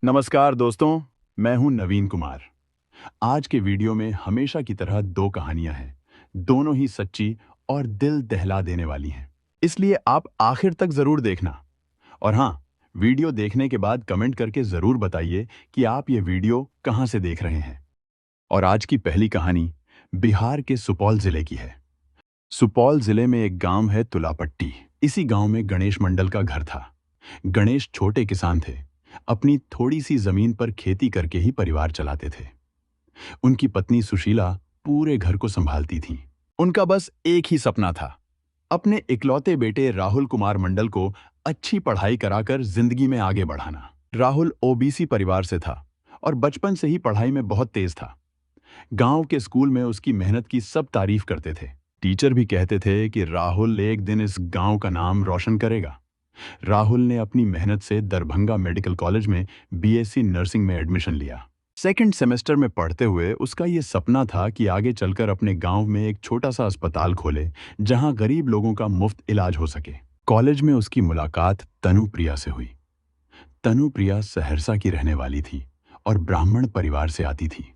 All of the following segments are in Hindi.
नमस्कार दोस्तों, मैं हूं नवीन कुमार। आज के वीडियो में हमेशा की तरह दो कहानियां हैं, दोनों ही सच्ची और दिल दहला देने वाली हैं। इसलिए आप आखिर तक जरूर देखना। और हाँ, वीडियो देखने के बाद कमेंट करके जरूर बताइए कि आप ये वीडियो कहां से देख रहे हैं। और आज की पहली कहानी बिहार के सुपौल जिले की है। सुपौल जिले में एक गांव है तुलापट्टी। इसी गांव में गणेश मंडल का घर था। गणेश छोटे किसान थे। अपनी थोड़ी सी जमीन पर खेती करके ही परिवार चलाते थे। उनकी पत्नी सुशीला पूरे घर को संभालती थीं। उनका बस एक ही सपना था, अपने इकलौते बेटे राहुल कुमार मंडल को अच्छी पढ़ाई कराकर जिंदगी में आगे बढ़ाना। राहुल ओबीसी परिवार से था और बचपन से ही पढ़ाई में बहुत तेज था। गांव के स्कूल में उसकी मेहनत की सब तारीफ करते थे। टीचर भी कहते थे कि राहुल एक दिन इस गांव का नाम रोशन करेगा। राहुल ने अपनी मेहनत से दरभंगा मेडिकल कॉलेज में बीएससी नर्सिंग में एडमिशन लिया। सेकंड सेमेस्टर में पढ़ते हुए उसका ये सपना था कि आगे चलकर अपने गांव में एक छोटा सा अस्पताल खोले जहां गरीब लोगों का मुफ्त इलाज हो सके। कॉलेज में उसकी मुलाकात तनुप्रिया से हुई। तनुप्रिया सहरसा की रहने वाली थी और ब्राह्मण परिवार से आती थी।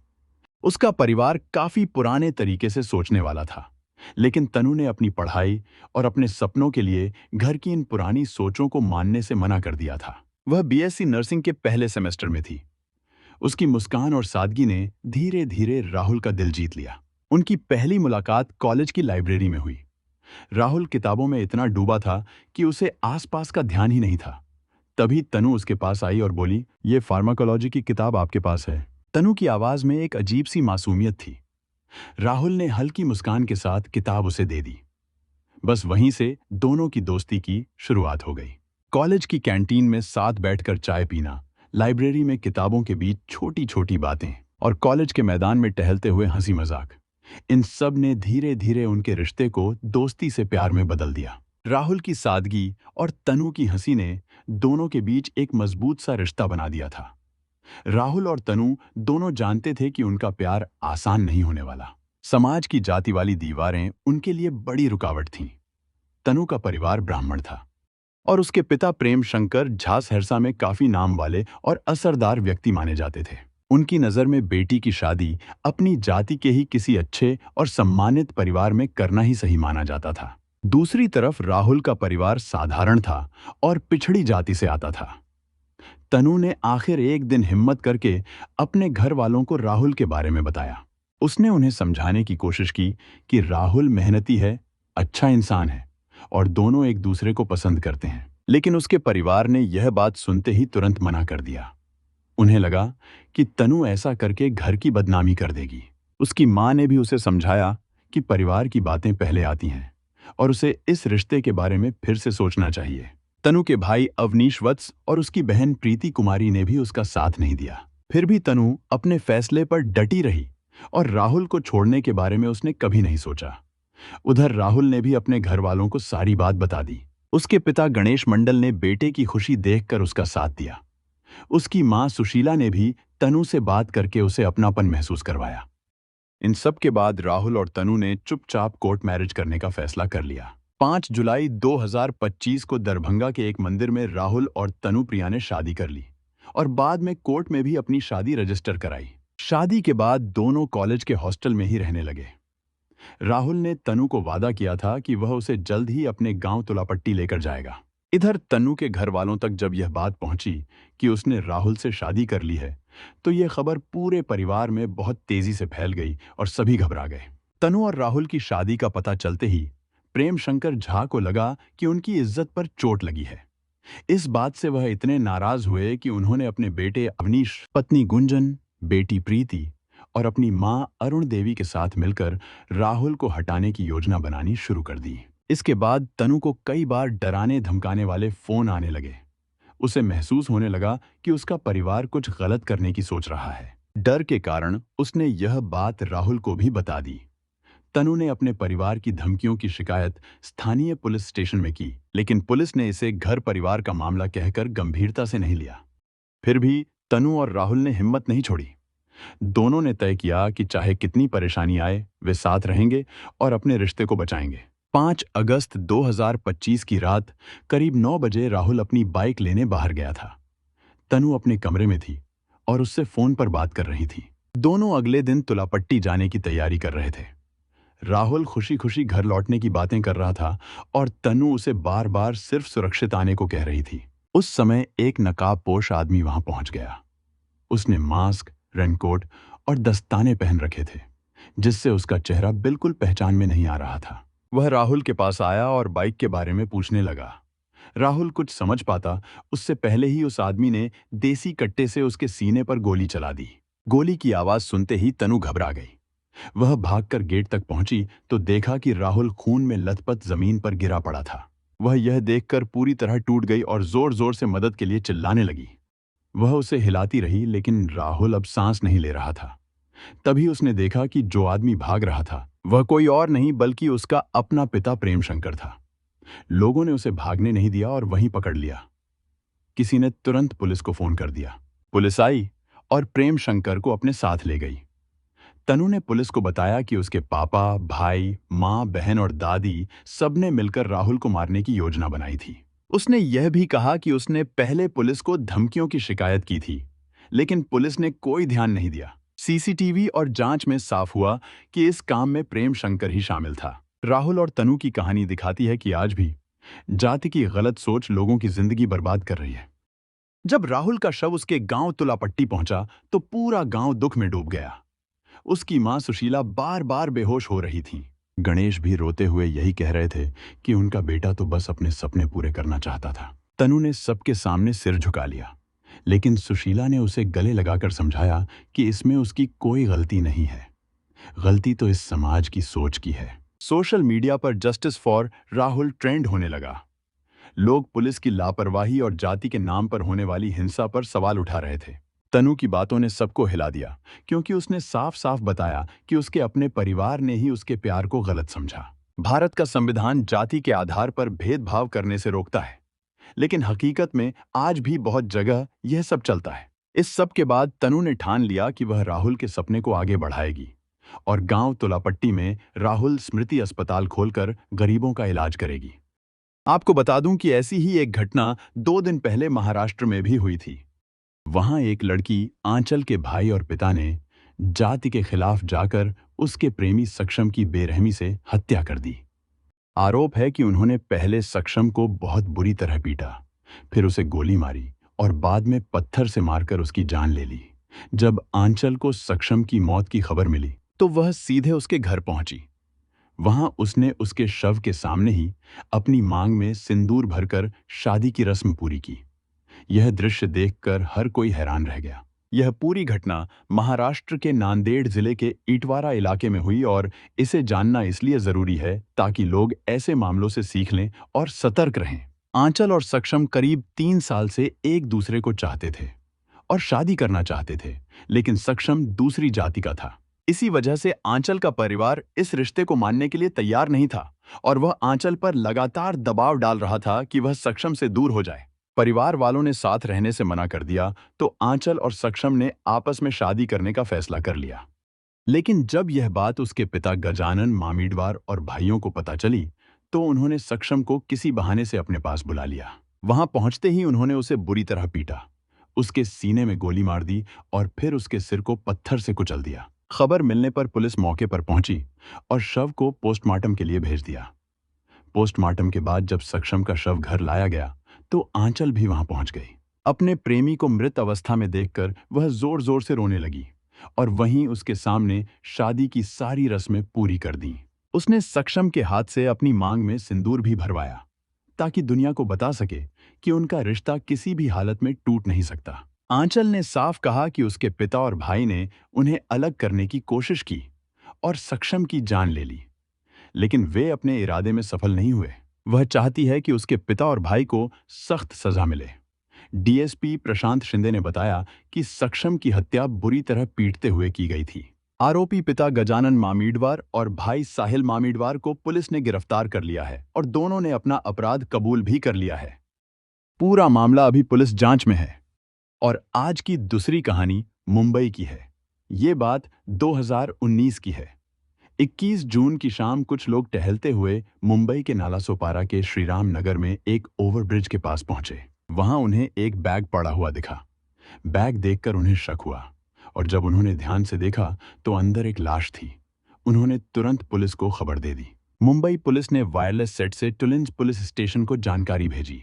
उसका परिवार काफी पुराने तरीके से सोचने वाला था, लेकिन तनु ने अपनी पढ़ाई और अपने सपनों के लिए घर की इन पुरानी सोचों को मानने से मना कर दिया था। वह बीएससी नर्सिंग के पहले सेमेस्टर में थी। उसकी मुस्कान और सादगी ने धीरे धीरे राहुल का दिल जीत लिया। उनकी पहली मुलाकात कॉलेज की लाइब्रेरी में हुई। राहुल किताबों में इतना डूबा था कि उसे आसपास का ध्यान ही नहीं था। तभी तनु उसके पास आई और बोली, "ये फार्माकोलॉजी की किताब आपके पास है।" तनु की आवाज में एक अजीब सी मासूमियत थी। राहुल ने हल्की मुस्कान के साथ किताब उसे दे दी। बस वहीं से दोनों की दोस्ती की शुरुआत हो गई। कॉलेज की कैंटीन में साथ बैठकर चाय पीना, लाइब्रेरी में किताबों के बीच छोटी छोटी बातें और कॉलेज के मैदान में टहलते हुए हंसी मजाक, इन सब ने धीरे धीरे उनके रिश्ते को दोस्ती से प्यार में बदल दिया। राहुल की सादगी और तनु की हंसी ने दोनों के बीच एक मजबूत सा रिश्ता बना दिया था। राहुल और तनु दोनों जानते थे कि उनका प्यार आसान नहीं होने वाला। समाज की जाति वाली दीवारें उनके लिए बड़ी रुकावट थीं। तनु का परिवार ब्राह्मण था और उसके पिता प्रेम शंकर झा सहरसा में काफी नाम वाले और असरदार व्यक्ति माने जाते थे। उनकी नजर में बेटी की शादी अपनी जाति के ही किसी अच्छे और सम्मानित परिवार में करना ही सही माना जाता था। दूसरी तरफ राहुल का परिवार साधारण था और पिछड़ी जाति से आता था। तनु ने आखिर एक दिन हिम्मत करके अपने घर वालों को राहुल के बारे में बताया। उसने उन्हें समझाने की कोशिश की कि राहुल मेहनती है, अच्छा इंसान है और दोनों एक दूसरे को पसंद करते हैं। लेकिन उसके परिवार ने यह बात सुनते ही तुरंत मना कर दिया। उन्हें लगा कि तनु ऐसा करके घर की बदनामी कर देगी। उसकी माँ ने भी उसे समझाया कि परिवार की बातें पहले आती हैं और उसे इस रिश्ते के बारे में फिर से सोचना चाहिए। तनु के भाई अवनीश वत्स और उसकी बहन प्रीति कुमारी ने भी उसका साथ नहीं दिया। फिर भी तनु अपने फैसले पर डटी रही और राहुल को छोड़ने के बारे में उसने कभी नहीं सोचा। उधर राहुल ने भी अपने घर वालों को सारी बात बता दी। उसके पिता गणेश मंडल ने बेटे की खुशी देखकर उसका साथ दिया। उसकी मां सुशीला ने भी तनु से बात करके उसे अपनापन महसूस करवाया। इन सब के बाद राहुल और तनु ने चुपचाप कोर्ट मैरिज करने का फैसला कर लिया। 5 जुलाई 2025 को दरभंगा के एक मंदिर में राहुल और तनुप्रिया ने शादी कर ली और बाद में कोर्ट में भी अपनी शादी रजिस्टर कराई। शादी के बाद दोनों कॉलेज के हॉस्टल में ही रहने लगे। राहुल ने तनु को वादा किया था कि वह उसे जल्द ही अपने गांव तुलापट्टी लेकर जाएगा। इधर तनु के घर वालों तक जब यह बात पहुंची कि उसने राहुल से शादी कर ली है, तो यह खबर पूरे परिवार में बहुत तेजी से फैल गई और सभी घबरा गए। तनु और राहुल की शादी का पता चलते ही प्रेम शंकर झा को लगा कि उनकी इज्जत पर चोट लगी है। इस बात से वह इतने नाराज हुए कि उन्होंने अपने बेटे अवनीश, पत्नी गुंजन, बेटी प्रीति और अपनी मां अरुण देवी के साथ मिलकर राहुल को हटाने की योजना बनानी शुरू कर दी। इसके बाद तनु को कई बार डराने धमकाने वाले फोन आने लगे। उसे महसूस होने लगा कि उसका परिवार कुछ गलत करने की सोच रहा है। डर के कारण उसने यह बात राहुल को भी बता दी। तनु ने अपने परिवार की धमकियों की शिकायत स्थानीय पुलिस स्टेशन में की, लेकिन पुलिस ने इसे घर परिवार का मामला कहकर गंभीरता से नहीं लिया। फिर भी तनु और राहुल ने हिम्मत नहीं छोड़ी। दोनों ने तय किया कि चाहे कितनी परेशानी आए, वे साथ रहेंगे और अपने रिश्ते को बचाएंगे। 5 अगस्त 2025 की रात करीब 9 बजे राहुल अपनी बाइक लेने बाहर गया था। तनु अपने कमरे में थी और उससे फोन पर बात कर रही थी। दोनों अगले दिन तुलापट्टी जाने की तैयारी कर रहे थे। राहुल खुशी खुशी घर लौटने की बातें कर रहा था और तनु उसे बार बार सिर्फ सुरक्षित आने को कह रही थी। उस समय एक नकाबपोश आदमी वहां पहुंच गया। उसने मास्क, रेनकोट और दस्ताने पहन रखे थे, जिससे उसका चेहरा बिल्कुल पहचान में नहीं आ रहा था। वह राहुल के पास आया और बाइक के बारे में पूछने लगा। राहुल कुछ समझ पाता उससे पहले ही उस आदमी ने देसी कट्टे से उसके सीने पर गोली चला दी। गोली की आवाज सुनते ही तनु घबरा गई। वह भागकर गेट तक पहुंची तो देखा कि राहुल खून में लथपथ जमीन पर गिरा पड़ा था। वह यह देखकर पूरी तरह टूट गई और जोर जोर से मदद के लिए चिल्लाने लगी। वह उसे हिलाती रही, लेकिन राहुल अब सांस नहीं ले रहा था। तभी उसने देखा कि जो आदमी भाग रहा था वह कोई और नहीं बल्कि उसका अपना पिता प्रेम शंकर था। लोगों ने उसे भागने नहीं दिया और वहीं पकड़ लिया। किसी ने तुरंत पुलिस को फोन कर दिया। पुलिस आई और प्रेम शंकर को अपने साथ ले गई। तनु ने पुलिस को बताया कि उसके पापा, भाई, माँ, बहन और दादी सबने मिलकर राहुल को मारने की योजना बनाई थी। उसने यह भी कहा कि उसने पहले पुलिस को धमकियों की शिकायत की थी, लेकिन पुलिस ने कोई ध्यान नहीं दिया। सीसीटीवी और जांच में साफ हुआ कि इस काम में प्रेम शंकर ही शामिल था। राहुल और तनु की कहानी दिखाती है कि आज भी जाति की गलत सोच लोगों की जिंदगी बर्बाद कर रही है। जब राहुल का शव उसके गांव तुलापट्टी पहुंचा तो पूरा गांव दुख में डूब गया। उसकी मां सुशीला बार बार बेहोश हो रही थी। गणेश भी रोते हुए यही कह रहे थे कि उनका बेटा तो बस अपने सपने पूरे करना चाहता था। तनु ने सबके सामने सिर झुका लिया, लेकिन सुशीला ने उसे गले लगाकर समझाया कि इसमें उसकी कोई गलती नहीं है। गलती तो इस समाज की सोच की है। सोशल मीडिया पर जस्टिस फॉर राहुल ट्रेंड होने लगा। लोग पुलिस की लापरवाही और जाति के नाम पर होने वाली हिंसा पर सवाल उठा रहे थे। तनु की बातों ने सबको हिला दिया, क्योंकि उसने साफ साफ बताया कि उसके अपने परिवार ने ही उसके प्यार को गलत समझा। भारत का संविधान जाति के आधार पर भेदभाव करने से रोकता है, लेकिन हकीकत में आज भी बहुत जगह यह सब चलता है। इस सब के बाद तनु ने ठान लिया कि वह राहुल के सपने को आगे बढ़ाएगी और गांव तुलापट्टी में राहुल स्मृति अस्पताल खोलकर गरीबों का इलाज करेगी। आपको बता दूं कि ऐसी ही एक घटना 2 दिन पहले महाराष्ट्र में भी हुई थी। वहां एक लड़की आंचल के भाई और पिता ने जाति के खिलाफ जाकर उसके प्रेमी सक्षम की बेरहमी से हत्या कर दी। आरोप है कि उन्होंने पहले सक्षम को बहुत बुरी तरह पीटा, फिर उसे गोली मारी और बाद में पत्थर से मारकर उसकी जान ले ली। जब आंचल को सक्षम की मौत की खबर मिली तो वह सीधे उसके घर पहुंची। वहां उसने उसके शव के सामने ही अपनी मांग में सिंदूर भरकर शादी की रस्म पूरी की। यह दृश्य देखकर हर कोई हैरान रह गया। यह पूरी घटना महाराष्ट्र के नांदेड़ जिले के इटवारा इलाके में हुई और इसे जानना इसलिए जरूरी है ताकि लोग ऐसे मामलों से सीख लें और सतर्क रहें। आंचल और सक्षम करीब 3 साल से एक दूसरे को चाहते थे और शादी करना चाहते थे, लेकिन सक्षम दूसरी जाति का था। इसी वजह से आंचल का परिवार इस रिश्ते को मानने के लिए तैयार नहीं था और वह आंचल पर लगातार दबाव डाल रहा था कि वह सक्षम से दूर हो जाए। परिवार वालों ने साथ रहने से मना कर दिया तो आंचल और सक्षम ने आपस में शादी करने का फैसला कर लिया। लेकिन जब यह बात उसके पिता गजानन मामीडवार और भाइयों को पता चली तो उन्होंने सक्षम को किसी बहाने से अपने पास बुला लिया। वहां पहुंचते ही उन्होंने उसे बुरी तरह पीटा, उसके सीने में गोली मार दी और फिर उसके सिर को पत्थर से कुचल दिया। खबर मिलने पर पुलिस मौके पर पहुंची और शव को पोस्टमार्टम के लिए भेज दिया। पोस्टमार्टम के बाद जब सक्षम का शव घर लाया गया तो आंचल भी वहां पहुंच गई। अपने प्रेमी को मृत अवस्था में देखकर वह जोर जोर से रोने लगी और वहीं उसके सामने शादी की सारी रस्में पूरी कर दी। उसने सक्षम के हाथ से अपनी मांग में सिंदूर भी भरवाया ताकि दुनिया को बता सके कि उनका रिश्ता किसी भी हालत में टूट नहीं सकता। आंचल ने साफ कहा कि उसके पिता और भाई ने उन्हें अलग करने की कोशिश की और सक्षम की जान ले ली, लेकिन वे अपने इरादे में सफल नहीं हुए। वह चाहती है कि उसके पिता और भाई को सख्त सजा मिले। डीएसपी प्रशांत शिंदे ने बताया कि सक्षम की हत्या बुरी तरह पीटते हुए की गई थी। आरोपी पिता गजानन मामीडवार और भाई साहिल मामीडवार को पुलिस ने गिरफ्तार कर लिया है और दोनों ने अपना अपराध कबूल भी कर लिया है। पूरा मामला अभी पुलिस जांच में है। और आज की दूसरी कहानी मुंबई की है। ये बात 2019 की है। 21 जून की शाम कुछ लोग टहलते हुए मुंबई के नालासोपारा के श्रीराम नगर में एक ओवरब्रिज के पास पहुंचे। वहां उन्हें एक बैग पड़ा हुआ दिखा। बैग देखकर उन्हें शक हुआ और जब उन्होंने ध्यान से देखा तो अंदर एक लाश थी। उन्होंने तुरंत पुलिस को खबर दे दी। मुंबई पुलिस ने वायरलेस सेट से टुलिंज पुलिस स्टेशन को जानकारी भेजी।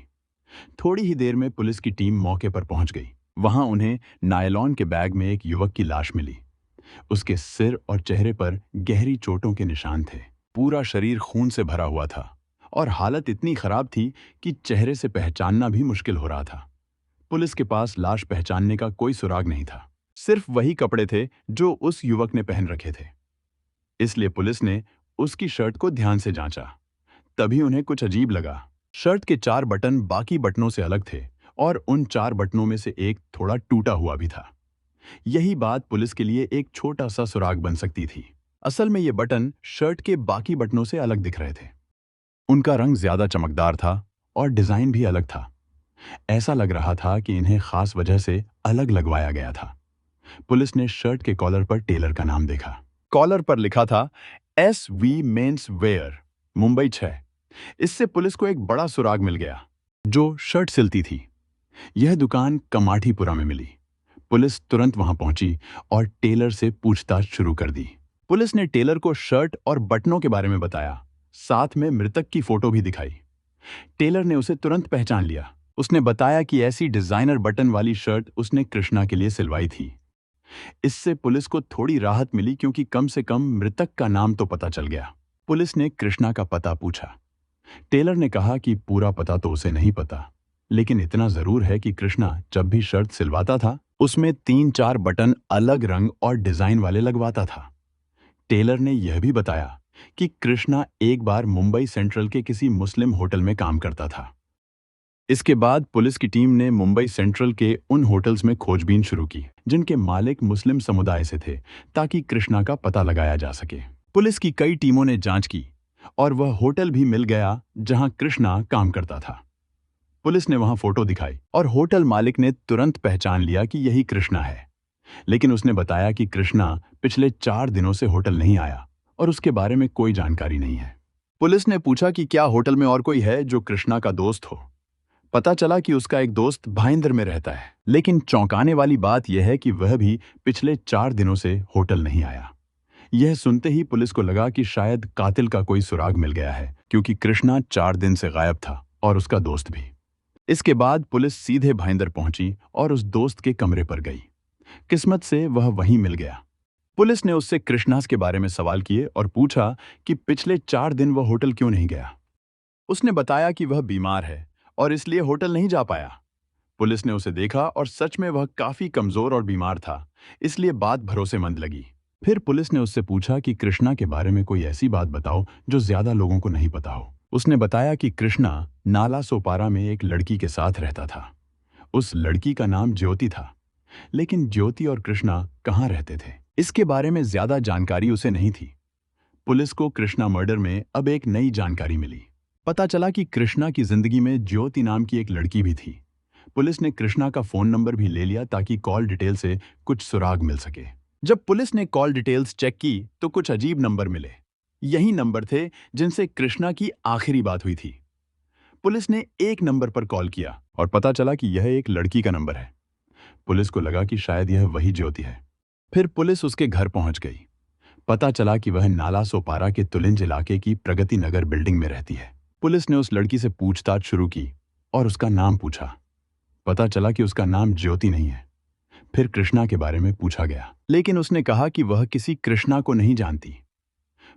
थोड़ी ही देर में पुलिस की टीम मौके पर पहुंच गई। वहां उन्हें नायलॉन के बैग में एक युवक की लाश मिली। उसके सिर और चेहरे पर गहरी चोटों के निशान थे। पूरा शरीर खून से भरा हुआ था और हालत इतनी खराब थी कि चेहरे से पहचानना भी मुश्किल हो रहा था। पुलिस के पास लाश पहचानने का कोई सुराग नहीं था। सिर्फ वही कपड़े थे जो उस युवक ने पहन रखे थे। इसलिए पुलिस ने उसकी शर्ट को ध्यान से जांचा। तभी उन्हें कुछ अजीब लगा। शर्ट के 4 बटन बाकी बटनों से अलग थे और उन 4 बटनों में से एक थोड़ा टूटा हुआ भी था। यही बात पुलिस के लिए एक छोटा सा सुराग बन सकती थी। असल में ये बटन शर्ट के बाकी बटनों से अलग दिख रहे थे। उनका रंग ज्यादा चमकदार था और डिजाइन भी अलग था। ऐसा लग रहा था कि इन्हें खास वजह से अलग लगवाया गया था। पुलिस ने शर्ट के कॉलर पर टेलर का नाम देखा। कॉलर पर लिखा था SV मेंस वेयर, मुंबई 6। इससे पुलिस को एक बड़ा सुराग मिल गया। जो शर्ट सिलती थी यह दुकान कमाठीपुरा में मिली। पुलिस तुरंत वहां पहुंची और टेलर से पूछताछ शुरू कर दी। पुलिस ने टेलर को शर्ट और बटनों के बारे में बताया, साथ में मृतक की फोटो भी दिखाई। टेलर ने उसे तुरंत पहचान लिया। उसने बताया कि ऐसी डिजाइनर बटन वाली शर्ट उसने कृष्णा के लिए सिलवाई थी। इससे पुलिस को थोड़ी राहत मिली क्योंकि कम से कम मृतक का नाम तो पता चल गया। पुलिस ने कृष्णा का पता पूछा। टेलर ने कहा कि पूरा पता तो उसे नहीं पता, लेकिन इतना जरूर है कि कृष्णा जब भी शर्ट सिलवाता था उसमें 3-4 बटन अलग रंग और डिजाइन वाले लगवाता था। टेलर ने यह भी बताया कि कृष्णा एक बार मुंबई सेंट्रल के किसी मुस्लिम होटल में काम करता था। इसके बाद पुलिस की टीम ने मुंबई सेंट्रल के उन होटल्स में खोजबीन शुरू की जिनके मालिक मुस्लिम समुदाय से थे, ताकि कृष्णा का पता लगाया जा सके। पुलिस की कई टीमों ने जांच की और वह होटल भी मिल गया जहां कृष्णा काम करता था। पुलिस ने वहां फोटो दिखाई और होटल मालिक ने तुरंत पहचान लिया कि यही कृष्णा है। लेकिन उसने बताया कि कृष्णा पिछले 4 दिनों से होटल नहीं आया और उसके बारे में कोई जानकारी नहीं है। पुलिस ने पूछा कि क्या होटल में और कोई है जो कृष्णा का दोस्त हो। पता चला कि उसका एक दोस्त भाईंदर में रहता है, लेकिन चौंकाने वाली बात यह है कि वह भी पिछले 4 दिनों से होटल नहीं आया। यह सुनते ही पुलिस को लगा कि शायद कातिल का कोई सुराग मिल गया है, क्योंकि कृष्णा 4 दिन से गायब था और उसका दोस्त भी। इसके बाद पुलिस सीधे भाईंदर पहुंची और उस दोस्त के कमरे पर गई। किस्मत से वह वहीं मिल गया। पुलिस ने उससे कृष्णा के बारे में सवाल किए और पूछा कि पिछले 4 दिन वह होटल क्यों नहीं गया। उसने बताया कि वह बीमार है और इसलिए होटल नहीं जा पाया। पुलिस ने उसे देखा और सच में वह काफी कमजोर और बीमार था, इसलिए बात भरोसेमंद लगी। फिर पुलिस ने उससे पूछा कि कृष्णा के बारे में कोई ऐसी बात बताओ जो ज्यादा लोगों को नहीं पता हो। उसने बताया कि कृष्णा नाला सोपारा में एक लड़की के साथ रहता था। उस लड़की का नाम ज्योति था, लेकिन ज्योति और कृष्णा कहाँ रहते थे इसके बारे में ज्यादा जानकारी उसे नहीं थी। पुलिस को कृष्णा मर्डर में अब एक नई जानकारी मिली। पता चला कि कृष्णा की जिंदगी में ज्योति नाम की एक लड़की भी थी। पुलिस ने कृष्णा का फोन नंबर भी ले लिया ताकि कॉल डिटेल से कुछ सुराग मिल सके। जब पुलिस ने कॉल डिटेल्स चेक की तो कुछ अजीब नंबर मिले। यही नंबर थे जिनसे कृष्णा की आखिरी बात हुई थी। पुलिस ने एक नंबर पर कॉल किया और पता चला कि यह एक लड़की का नंबर है। पुलिस को लगा कि शायद यह वही ज्योति है। फिर पुलिस उसके घर पहुंच गई। पता चला कि वह नाला सोपारा के तुलिंज इलाके की प्रगति नगर बिल्डिंग में रहती है। पुलिस ने उस लड़की से पूछताछ शुरू की और उसका नाम पूछा। पता चला कि उसका नाम ज्योति नहीं है। फिर कृष्णा के बारे में पूछा गया, लेकिन उसने कहा कि वह किसी कृष्णा को नहीं जानती।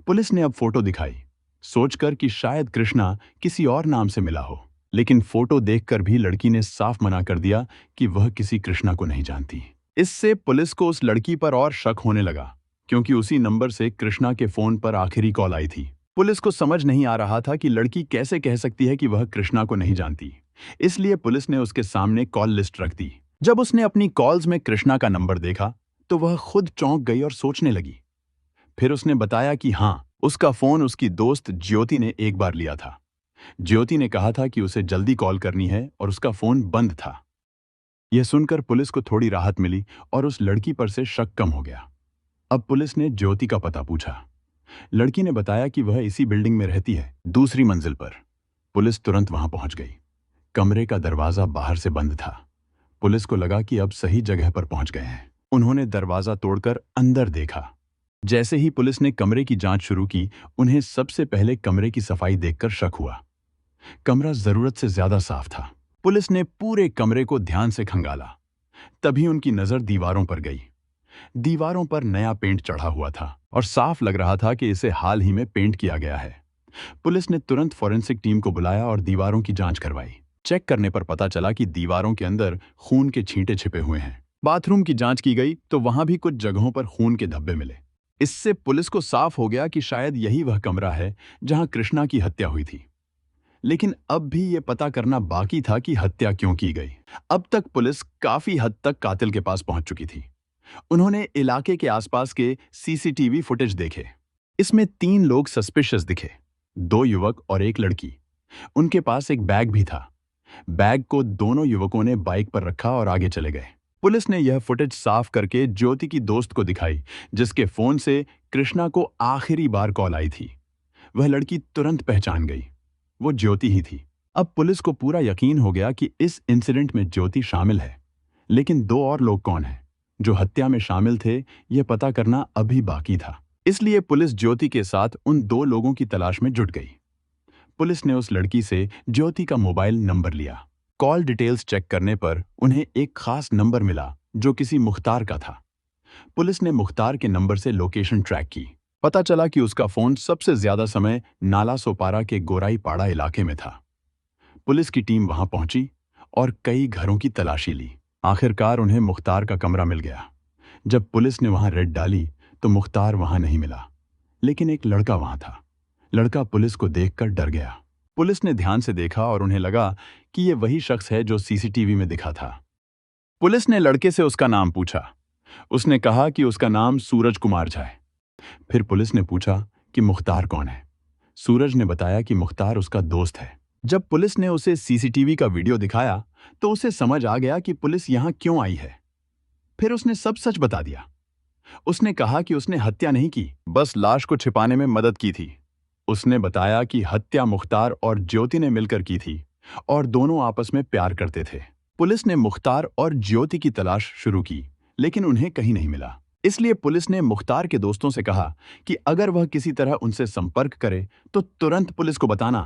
पुलिस ने अब फोटो दिखाई, सोचकर कि शायद कृष्णा किसी और नाम से मिला हो, लेकिन फोटो देखकर भी लड़की ने साफ मना कर दिया कि वह किसी कृष्णा को नहीं जानती। इससे पुलिस को उस लड़की पर और शक होने लगा, क्योंकि उसी नंबर से कृष्णा के फोन पर आखिरी कॉल आई थी। पुलिस को समझ नहीं आ रहा था कि लड़की कैसे कह सकती है कि वह कृष्णा को नहीं जानती। इसलिए पुलिस ने उसके सामने कॉल लिस्ट रख दी। जब उसने अपनी कॉल्स में कृष्णा का नंबर देखा तो वह खुद चौंक गई और सोचने लगी। फिर उसने बताया कि हाँ, उसका फोन उसकी दोस्त ज्योति ने एक बार लिया था। ज्योति ने कहा था कि उसे जल्दी कॉल करनी है और उसका फोन बंद था। यह सुनकर पुलिस को थोड़ी राहत मिली और उस लड़की पर से शक कम हो गया। अब पुलिस ने ज्योति का पता पूछा। लड़की ने बताया कि वह इसी बिल्डिंग में रहती है, दूसरी मंजिल पर। पुलिस तुरंत वहां पहुंच गई। कमरे का दरवाजा बाहर से बंद था। पुलिस को लगा कि अब सही जगह पर पहुंच गए हैं। उन्होंने दरवाजा तोड़कर अंदर देखा। जैसे ही पुलिस ने कमरे की जांच शुरू की, उन्हें सबसे पहले कमरे की सफाई देखकर शक हुआ। कमरा जरूरत से ज्यादा साफ था। पुलिस ने पूरे कमरे को ध्यान से खंगाला। तभी उनकी नजर दीवारों पर गई। दीवारों पर नया पेंट चढ़ा हुआ था और साफ लग रहा था कि इसे हाल ही में पेंट किया गया है। पुलिस ने तुरंत फॉरेंसिक टीम को बुलाया और दीवारों की जांच करवाई। चेक करने पर पता चला कि दीवारों के अंदर खून के छींटे छिपे हुए हैं। बाथरूम की जांच की गई तो वहां भी कुछ जगहों पर खून के धब्बे मिले। इससे पुलिस को साफ हो गया कि शायद यही वह कमरा है जहां कृष्णा की हत्या हुई थी। लेकिन अब भी ये पता करना बाकी था कि हत्या क्यों की गई। अब तक पुलिस काफी हद तक कातिल के पास पहुंच चुकी थी। उन्होंने इलाके के आसपास के सीसीटीवी फुटेज देखे। इसमें 3 लोग सस्पिशियस दिखे, 2 युवक और एक लड़की। उनके पास एक बैग भी था। बैग को दोनों युवकों ने बाइक पर रखा और आगे चले गए। पुलिस ने यह फुटेज साफ करके ज्योति की दोस्त को दिखाई, जिसके फोन से कृष्णा को आखिरी बार कॉल आई थी। वह लड़की तुरंत पहचान गई, वो ज्योति ही थी। अब पुलिस को पूरा यकीन हो गया कि इस इंसिडेंट में ज्योति शामिल है। लेकिन 2 और लोग कौन हैं जो हत्या में शामिल थे, यह पता करना अभी बाकी था। इसलिए पुलिस ज्योति के साथ उन 2 लोगों की तलाश में जुट गई। पुलिस ने उस लड़की से ज्योति का मोबाइल नंबर लिया। कॉल डिटेल्स चेक करने पर उन्हें एक खास नंबर मिला जो किसी मुख्तार का था। पुलिस ने मुख्तार के नंबर से लोकेशन ट्रैक की। पता चला कि उसका फोन सबसे ज्यादा समय नाला सोपारा के गोराईपाड़ा इलाके में था। पुलिस की टीम वहां पहुंची और कई घरों की तलाशी ली। आखिरकार उन्हें मुख्तार का कमरा मिल गया। जब पुलिस ने वहां रेड डाली तो मुख्तार वहां नहीं मिला, लेकिन एक लड़का वहां था। लड़का पुलिस को देखकर डर गया। पुलिस ने ध्यान से देखा और उन्हें लगा कि यह वही शख्स है जो सीसीटीवी में दिखा था। पुलिस ने लड़के से उसका नाम पूछा। उसने कहा कि उसका नाम सूरज कुमार झा है। फिर पुलिस ने पूछा कि मुख्तार कौन है। सूरज ने बताया कि मुख्तार उसका दोस्त है। जब पुलिस ने उसे सीसीटीवी का वीडियो दिखाया तो उसे समझ आ गया कि पुलिस यहां क्यों आई है। फिर उसने सब सच बता दिया। उसने कहा कि उसने हत्या नहीं की, बस लाश को छिपाने में मदद की थी। उसने बताया कि हत्या मुख्तार और ज्योति ने मिलकर की थी और दोनों आपस में प्यार करते थे। पुलिस ने मुख्तार और ज्योति की तलाश शुरू की, लेकिन उन्हें कहीं नहीं मिला। इसलिए पुलिस ने मुख्तार के दोस्तों से कहा कि अगर वह किसी तरह उनसे संपर्क करे तो तुरंत पुलिस को बताना।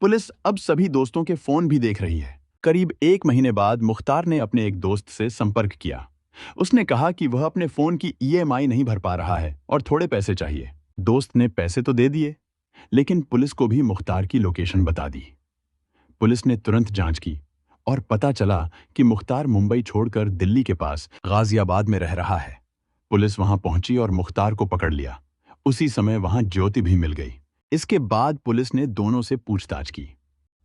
पुलिस अब सभी दोस्तों के फोन भी देख रही है। करीब 1 महीने बाद मुख्तार ने अपने एक दोस्त से संपर्क किया। उसने कहा कि वह अपने फोन की ईएमआई नहीं भर पा रहा है और थोड़े पैसे चाहिए। दोस्त ने पैसे तो दे दिए, लेकिन पुलिस को भी मुख्तार की लोकेशन बता दी। पुलिस ने तुरंत जांच की और पता चला कि मुख्तार मुंबई छोड़कर दिल्ली के पास गाजियाबाद में रह रहा है। पुलिस वहां पहुंची और मुख्तार को पकड़ लिया। उसी समय वहां ज्योति भी मिल गई। इसके बाद पुलिस ने दोनों से पूछताछ की।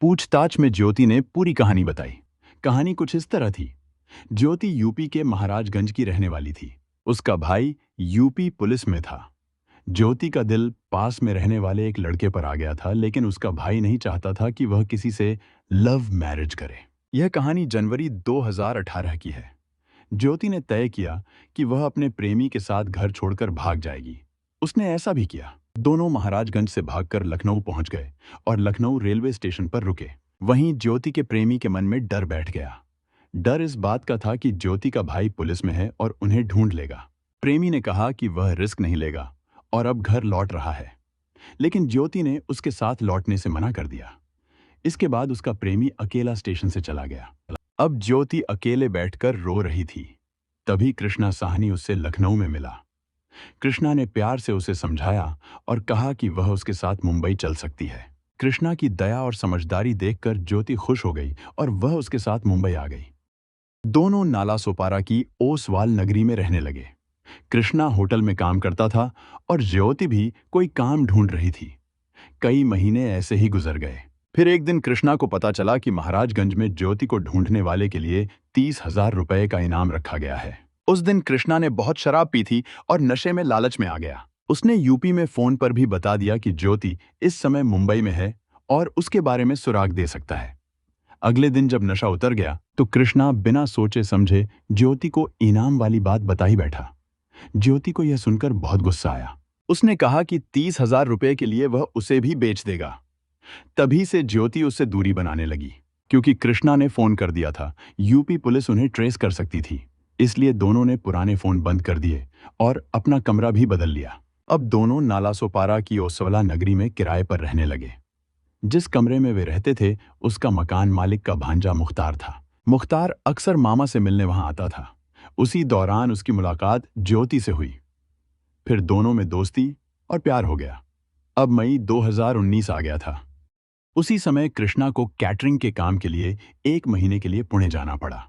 पूछताछ में ज्योति ने पूरी कहानी बताई। कहानी कुछ इस तरह थी। ज्योति यूपी के महाराजगंज की रहने वाली थी। उसका भाई यूपी पुलिस में था। ज्योति का दिल पास में रहने वाले एक लड़के पर आ गया था, लेकिन उसका भाई नहीं चाहता था कि वह किसी से लव मैरिज करे। यह कहानी जनवरी 2018 की है। ज्योति ने तय किया कि वह अपने प्रेमी के साथ घर छोड़कर भाग जाएगी। उसने ऐसा भी किया। दोनों महाराजगंज से भागकर लखनऊ पहुंच गए और लखनऊ रेलवे स्टेशन पर रुके। वहीं ज्योति के प्रेमी के मन में डर बैठ गया। डर इस बात का था कि ज्योति का भाई पुलिस में है और उन्हें ढूंढ लेगा। प्रेमी ने कहा कि वह रिस्क नहीं लेगा और अब घर लौट रहा है, लेकिन ज्योति ने उसके साथ लौटने से मना कर दिया। इसके बाद उसका प्रेमी अकेला स्टेशन से चला गया। अब ज्योति अकेले बैठकर रो रही थी। तभी कृष्णा साहनी उससे लखनऊ में मिला। कृष्णा ने प्यार से उसे समझाया और कहा कि वह उसके साथ मुंबई चल सकती है। कृष्णा की दया और समझदारी देखकर ज्योति खुश हो गई और वह उसके साथ मुंबई आ गई। दोनों नाला सोपारा की ओसवाल नगरी में रहने लगे। कृष्णा होटल में काम करता था और ज्योति भी कोई काम ढूंढ रही थी। कई महीने ऐसे ही गुजर गए। फिर एक दिन कृष्णा को पता चला कि महाराजगंज में ज्योति को ढूंढने वाले के लिए 30,000 रुपए का इनाम रखा गया है। उस दिन कृष्णा ने बहुत शराब पी थी और नशे में लालच में आ गया। उसने यूपी में फोन पर भी बता दिया कि ज्योति इस समय मुंबई में है और उसके बारे में सुराग दे सकता है। अगले दिन जब नशा उतर गया तो कृष्णा बिना सोचे समझे ज्योति को इनाम वाली बात बता ही बैठा। ज्योति को यह सुनकर बहुत गुस्सा आया। उसने कहा कि 30,000 रुपए के लिए वह उसे भी बेच देगा। तभी से ज्योति उससे दूरी बनाने लगी। क्योंकि कृष्णा ने फोन कर दिया था, यूपी पुलिस उन्हें ट्रेस कर सकती थी। इसलिए दोनों ने पुराने फोन बंद कर दिए और अपना कमरा भी बदल लिया। अब दोनों नालासोपारा की ओसवला नगरी में किराए पर रहने लगे। जिस कमरे में वे रहते थे, उसका मकान मालिक का भांजा मुख्तार था। मुख्तार अक्सर मामा से मिलने वहां आता था। उसी दौरान उसकी मुलाकात ज्योति से हुई। फिर दोनों में दोस्ती और प्यार हो गया। अब मई 2019 आ गया था। उसी समय कृष्णा को कैटरिंग के काम के लिए 1 महीने के लिए पुणे जाना पड़ा।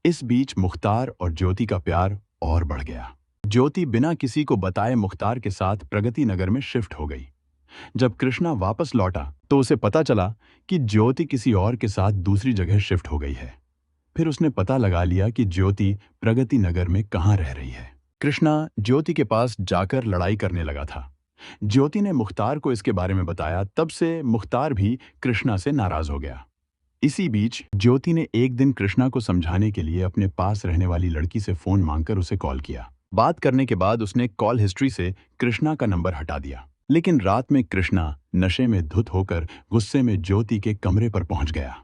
इस बीच मुख्तार और ज्योति का प्यार और बढ़ गया। ज्योति बिना किसी को बताए मुख्तार के साथ प्रगति नगर में शिफ्ट हो गई। जब कृष्णा वापस लौटा तो उसे पता चला कि ज्योति किसी और के साथ दूसरी जगह शिफ्ट हो गई है। फिर उसने पता लगा लिया कि ज्योति प्रगति नगर में कहाँ रह रही है। कृष्णा ज्योति के पास जाकर लड़ाई करने लगा था। ज्योति ने मुख्तार को इसके बारे में बताया। तब से मुख्तार भी कृष्णा से नाराज हो गया। इसी बीच ज्योति ने एक दिन कृष्णा को समझाने के लिए अपने पास रहने वाली लड़की से फोन मांगकर उसे कॉल किया। बात करने के बाद उसने कॉल हिस्ट्री से कृष्णा का नंबर हटा दिया। लेकिन रात में कृष्णा नशे में धुत होकर गुस्से में ज्योति के कमरे पर पहुंच गया।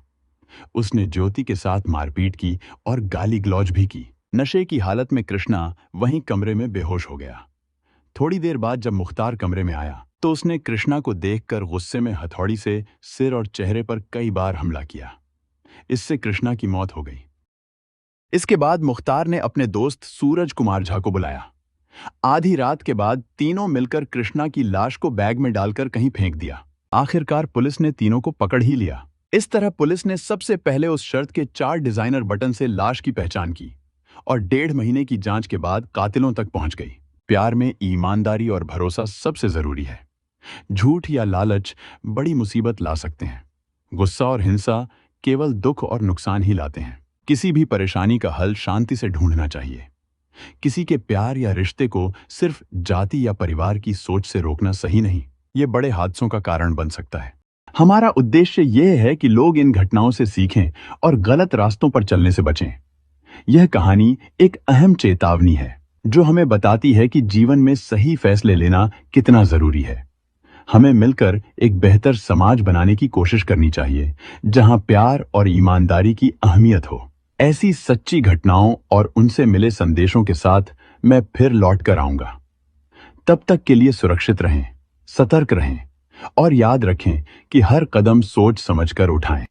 उसने ज्योति के साथ मारपीट की और गाली गलौज भी की। नशे की हालत में कृष्णा वहीं कमरे में बेहोश हो गया। थोड़ी देर बाद जब मुख्तार कमरे में आया तो उसने कृष्णा को देखकर गुस्से में हथौड़ी से सिर और चेहरे पर कई बार हमला किया। इससे कृष्णा की मौत हो गई। इसके बाद मुख्तार ने अपने दोस्त सूरज कुमार झा को बुलाया। आधी रात के बाद तीनों मिलकर कृष्णा की लाश को बैग में डालकर कहीं फेंक दिया। आखिरकार पुलिस ने तीनों को पकड़ ही लिया। इस तरह पुलिस ने सबसे पहले उस शर्ट के 4 डिजाइनर बटन से लाश की पहचान की और 1.5 महीने की जांच के बाद कातिलों तक पहुंच गई। प्यार में ईमानदारी और भरोसा सबसे जरूरी है। झूठ या लालच बड़ी मुसीबत ला सकते हैं। गुस्सा और हिंसा केवल दुख और नुकसान ही लाते हैं। किसी भी परेशानी का हल शांति से ढूंढना चाहिए। किसी के प्यार या रिश्ते को सिर्फ जाति या परिवार की सोच से रोकना सही नहीं। ये बड़े हादसों का कारण बन सकता है। हमारा उद्देश्य यह है कि लोग इन घटनाओं से सीखें और गलत रास्तों पर चलने से बचें। यह कहानी एक अहम चेतावनी है जो हमें बताती है कि जीवन में सही फैसले लेना कितना जरूरी है। हमें मिलकर एक बेहतर समाज बनाने की कोशिश करनी चाहिए जहां प्यार और ईमानदारी की अहमियत हो। ऐसी सच्ची घटनाओं और उनसे मिले संदेशों के साथ मैं फिर लौट कर आऊंगा। तब तक के लिए सुरक्षित रहें, सतर्क रहें और याद रखें कि हर कदम सोच समझकर उठाएं।